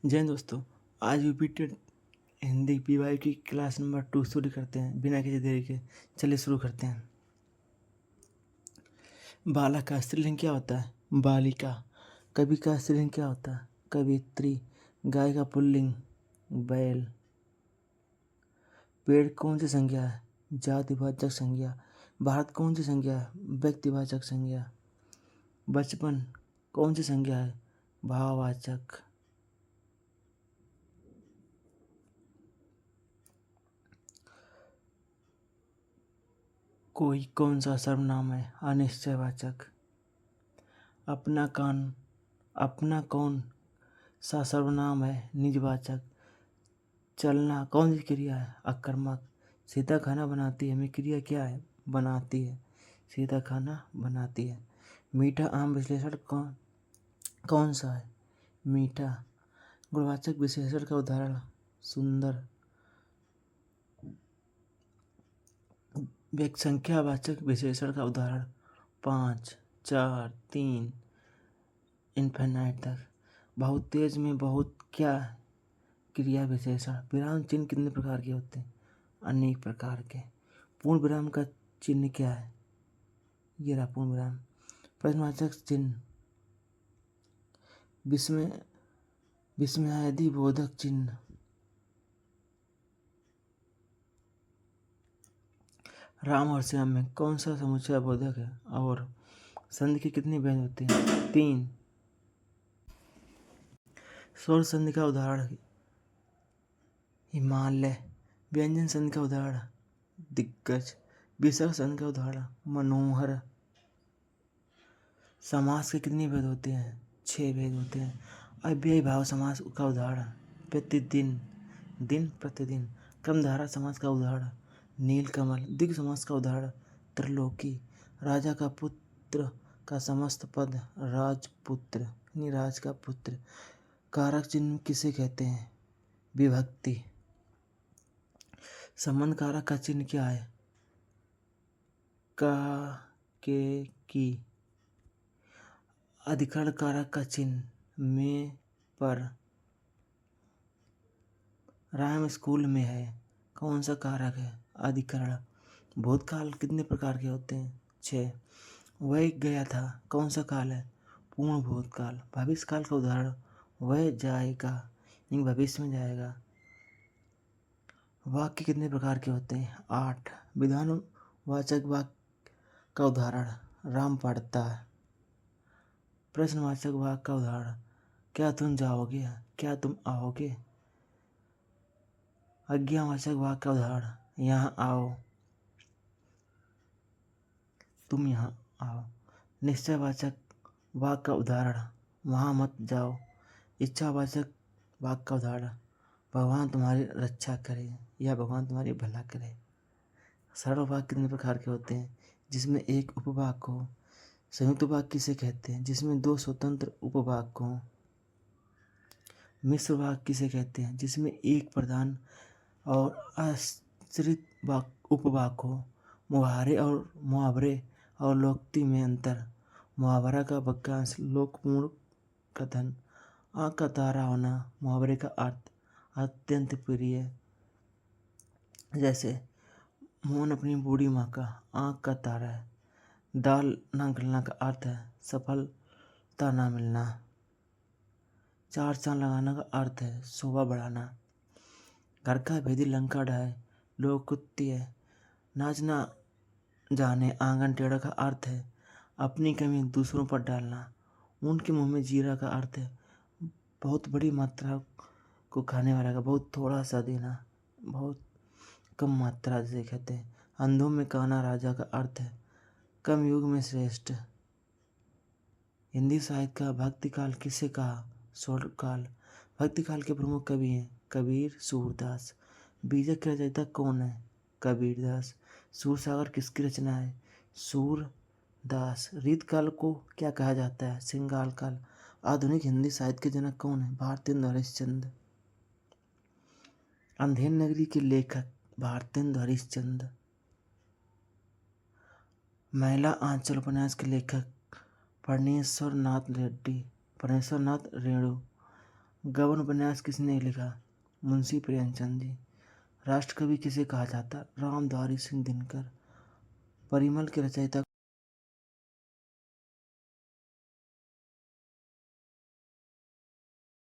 जय हिंद दोस्तों। आज रिपीटेड हिंदी पीवाई की क्लास नंबर 2 शुरू करते हैं बिना किसी देरी के। चलिए शुरू करते हैं। बालक का स्त्रीलिंग क्या होता है? बालिका। कवि का स्त्रीलिंग क्या होता है? कवित्री। गाय का पुल्लिंग बैल। पेड़ कौन सी संज्ञा है? जातिवाचक संज्ञा। भारत कौन सी संज्ञा है? व्यक्तिवाचक संज्ञा। बचपन कौन सी संज्ञा है? भाववाचक। कोई कौन सा सर्वनाम है? अनिश्चयवाचक। अपना कौन सा सर्वनाम है? निजवाचक। चलना कौन सी क्रिया है? अकर्मक। सीता खाना बनाती है में क्रिया क्या है? बनाती है। सीता खाना बनाती है। मीठा आम विशेषण कौन सा है? मीठा। गुणवाचक विशेषण का उदाहरण? सुंदर। संख्यावाचक विशेषण का उदाहरण? 5, 4, 3 इन्फिनाइट तक। बहुत तेज में बहुत क्या है? क्रिया विशेषण। विराम चिन्ह कितने प्रकार के होते हैं? अनेक प्रकार के। पूर्ण विराम का चिन्ह क्या है? ये रहा पूर्ण विराम। प्रश्नवाचक चिन्ह। विस्मयादि बोधक चिन्ह। राम और श्याम में कौन सा समुच्चय बोधक है? और संधि के कितने व्यंजन होते हैं? 3। स्वर संधि का उदाहरण? हिमालय। व्यंजन संधि का उदाहरण? दिग्गज। विसर्ग संधि का उदाहरण? मनोहर। समास के कितने भेद होते हैं? 6 भेद होते हैं। अव्ययी भाव समास का उदाहरण? प्रतिदिन, दिन, प्रतिदिन। क्रमधारा समास का उदाहरण? नीलकमल। द्विगु समास का उदाहरण? त्रिलोकी। राजा का पुत्र का समस्त पद? राजपुत्र, यानी राज का पुत्र। कारक चिन्ह किसे कहते हैं? विभक्ति। संबंध कारक का चिन्ह क्या है? का, के, की। अधिकरण कारक का चिन्ह? में, पर। राम स्कूल में है कौन सा कारक है? अधिकरण। भूतकाल कितने प्रकार के होते हैं? 6। वह गया था कौन सा काल है? पूर्ण भूतकाल। भविष्य काल का उदाहरण? वह जाएगा, यानी भविष्य में जाएगा। वाक्य कितने प्रकार के होते हैं? 8। विधानवाचक वाक्य का उदाहरण? राम पढ़ता है। प्रश्नवाचक वाक्य का उदाहरण? क्या तुम जाओगे? क्या तुम आओगे? आज्ञावाचक वाक्य का उदाहरण? यहाँ आओ, तुम यहाँ आओ। निश्चयवाचक वाक्य का उदाहरण? वहाँ मत जाओ। इच्छावाचक वाक्य का उदाहरण? भगवान तुम्हारी रक्षा करे या भगवान तुम्हारी भला करे। सरल वाक्य कितने प्रकार के होते हैं? जिसमें एक उपवाक्य हो। संयुक्त वाक्य किसे कहते हैं? जिसमें 2 स्वतंत्र उपवाक्य हों। मिश्र वाक्य किसे कहते हैं? जिसमें एक प्रधान और आश्रित उपवाक्य हो। मुहावरे और लोकोक्ति में अंतर। मुहावरा का वाक्यांश लोकपूर्ण कथन। आँख का तारा होना मुहावरे का अर्थ? अत्यंत प्रिय। जैसे मोहन अपनी बूढ़ी माँ का आँख का तारा है। दाल ना गलना का अर्थ है सफलता ना मिलना। 4 चांद लगाना का अर्थ है शोभा बढ़ाना। घर का भेदी लंका ढाए लोकोक्ति है। नाचना जाने आंगन टेढ़ा का अर्थ है अपनी कमी दूसरों पर डालना। उनके मुंह में जीरा का अर्थ है बहुत बड़ी मात्रा को खाने वाला का बहुत थोड़ा सा देना, बहुत कम मात्रा से कहते हैं। अंधों में काना राजा का अर्थ है कम युग में श्रेष्ठ। हिंदी साहित्य का भक्ति काल किसे कहा? स्वर्ग काल। भक्ति काल के प्रमुख कवि हैं कबीर, सूरदास। बीजक की रचयिता कौन है? कबीरदास। सूरसागर किसकी रचना है? सूरदास। रीत काल को क्या कहा जाता है? श्रृंगार काल। आधुनिक हिंदी साहित्य के जनक कौन है? भारतेंदु हरिश्चंद्र। अंधेर नगरी के लेखक? भारतेंदु हरिश्चंद्र। महिला आंचल उपन्यास के लेखक? परमेश्वर नाथ रेणु। गबन उपन्यास किसने लिखा? मुंशी प्रेमचंद जी। राष्ट्रकवि किसे कहा जाता? रामधारी सिंह दिनकर। परिमल के रचयिता